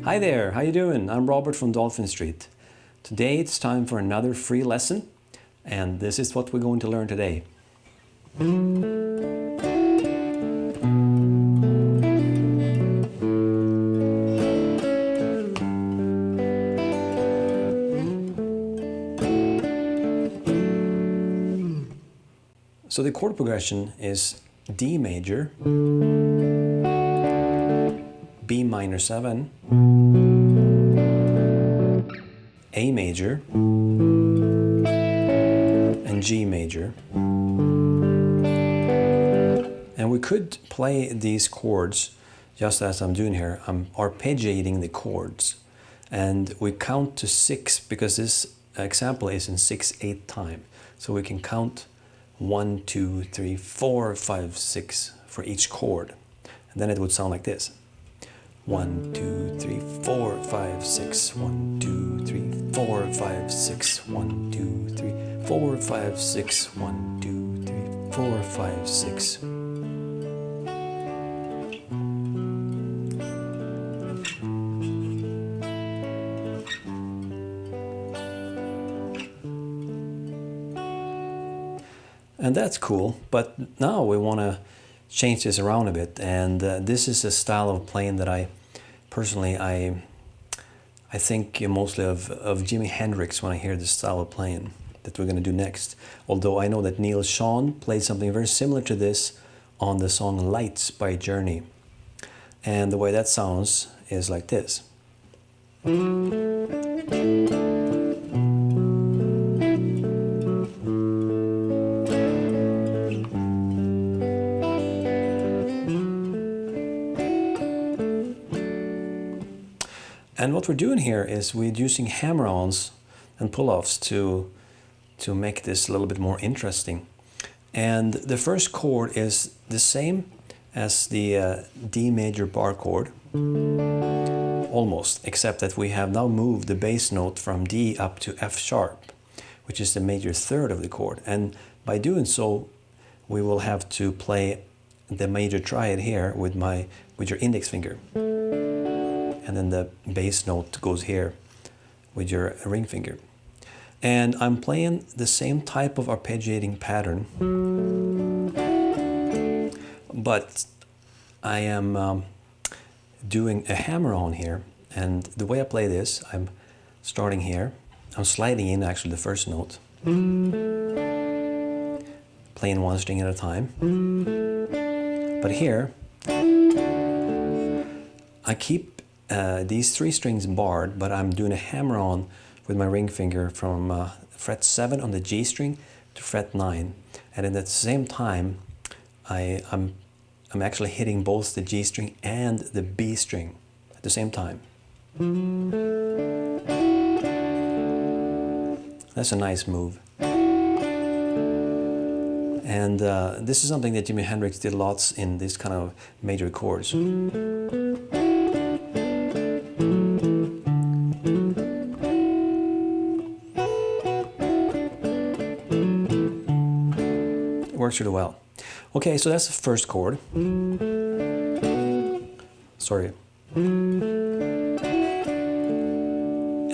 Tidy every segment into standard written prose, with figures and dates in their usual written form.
Hi there, how you doing? I'm Robert from Dolphin Street. Today it's time for another free lesson, and this is what we're going to learn today. So the chord progression is D major, B minor 7, A major, and G major. And we could play these chords just as I'm doing here. I'm arpeggiating the chords. And we count to 6 because this example is in 6/8 time. So we can count 1, 2, 3, 4, 5, 6 for each chord. And then it would sound like this. 1, 2, 3, 4, 5, 6. 1, 2, 3, 4, 5, 6. 1, 2, 3, 4, 5, 6. 1, 2, 3, 4, 5, 6. And that's cool, but now we want to change this around a bit, and this is a style of playing that I think mostly of Jimi Hendrix when I hear this style of playing that we're going to do next. Although I know that Neal Schon played something very similar to this on the song Lights by Journey. And the way that sounds is like this. And what we're doing here is we're using hammer-ons and pull-offs to make this a little bit more interesting. And the first chord is the same as the D major bar chord, almost, except that we have now moved the bass note from D up to F sharp, which is the major third of the chord. And by doing so, we will have to play the major triad here with your index finger. And then the bass note goes here with your ring finger. And I'm playing the same type of arpeggiating pattern, but I am doing a hammer-on here. And the way I play this, I'm starting here. I'm sliding in actually the first note, playing one string at a time. But here, I keep these 3 strings barred, but I'm doing a hammer-on with my ring finger from fret 7 on the G string to fret 9. And at the same time, I'm actually hitting both the G string and the B string at the same time. That's a nice move. And this is something that Jimi Hendrix did lots in these kind of major chords. Works really well. Okay, so that's the first chord. Sorry.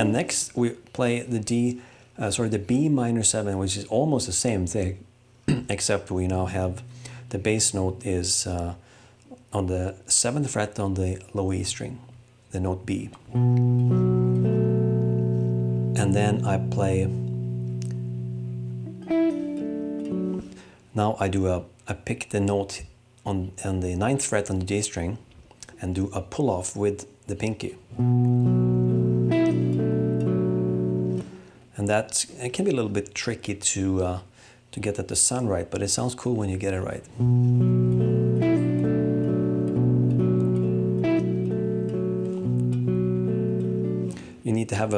And next we play the the B minor 7, which is almost the same thing, except we now have the bass note is on the 7th fret on the low E string, the note B. And then I play. Now I pick the note on the 9th fret on the G string and do a pull-off with the pinky. And it can be a little bit tricky to get that to sound right, but it sounds cool when you get it right. You need to have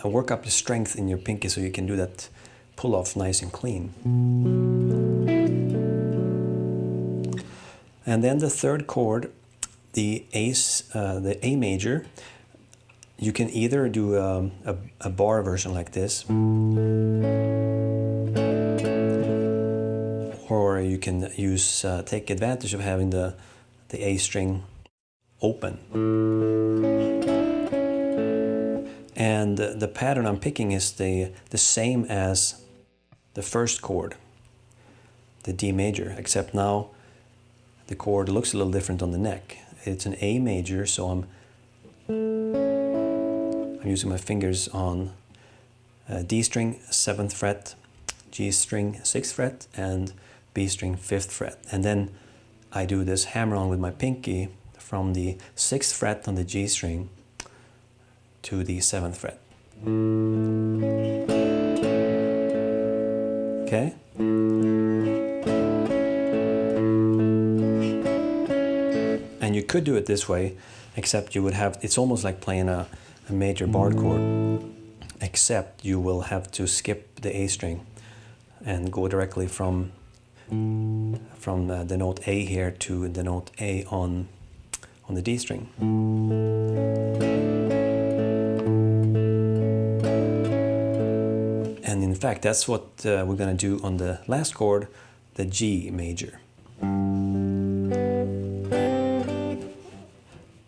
work up the strength in your pinky so you can do that pull-off nice and clean. And then the third chord, the A major, you can either do a bar version like this, or you can take advantage of having the A string open. And the pattern I'm picking is the same as the first chord, the D major, except now the chord looks a little different on the neck. It's an A major, so I'm using my fingers on D string 7th fret, G string 6th fret, and B string 5th fret. And then I do this hammer on with my pinky from the 6th fret on the G string to the 7th fret. Okay? And you could do it this way, except you would have, it's almost like playing a major barred chord, except you will have to skip the A string and go directly from the note A here to the note A on the D string. And in fact, that's what we're going to do on the last chord, the G major.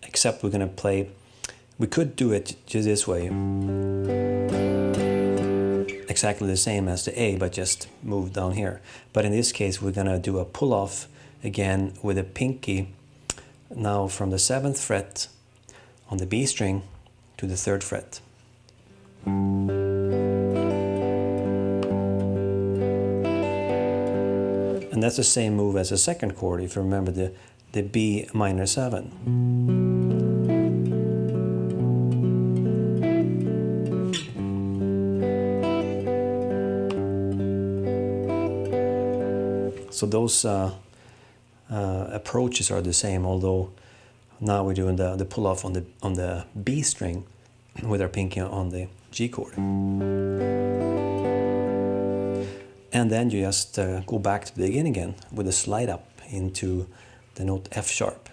Except we're going to play, we could do it just this way, exactly the same as the A, but just move down here. But in this case, we're going to do a pull-off again with a pinky, now from the 7th fret on the B string to the 3rd fret. And that's the same move as the second chord, if you remember the B minor 7. So those approaches are the same, although now we're doing the pull-off on the B string with our pinky on the G chord. And then you just go back to the beginning again with a slide up into the note F sharp.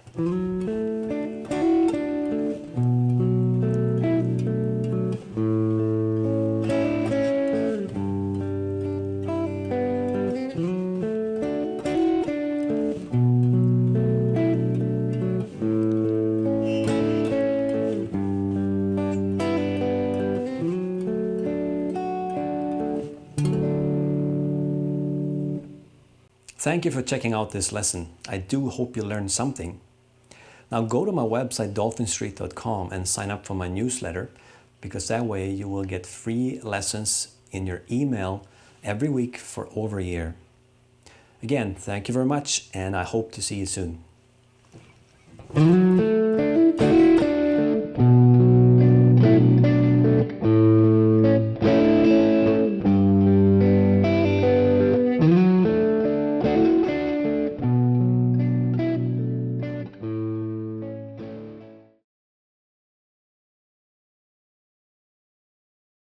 Thank you for checking out this lesson. I do hope you learned something. Now go to my website dolphinstreet.com and sign up for my newsletter, because that way you will get free lessons in your email every week for over a year. Again, thank you very much, and I hope to see you soon.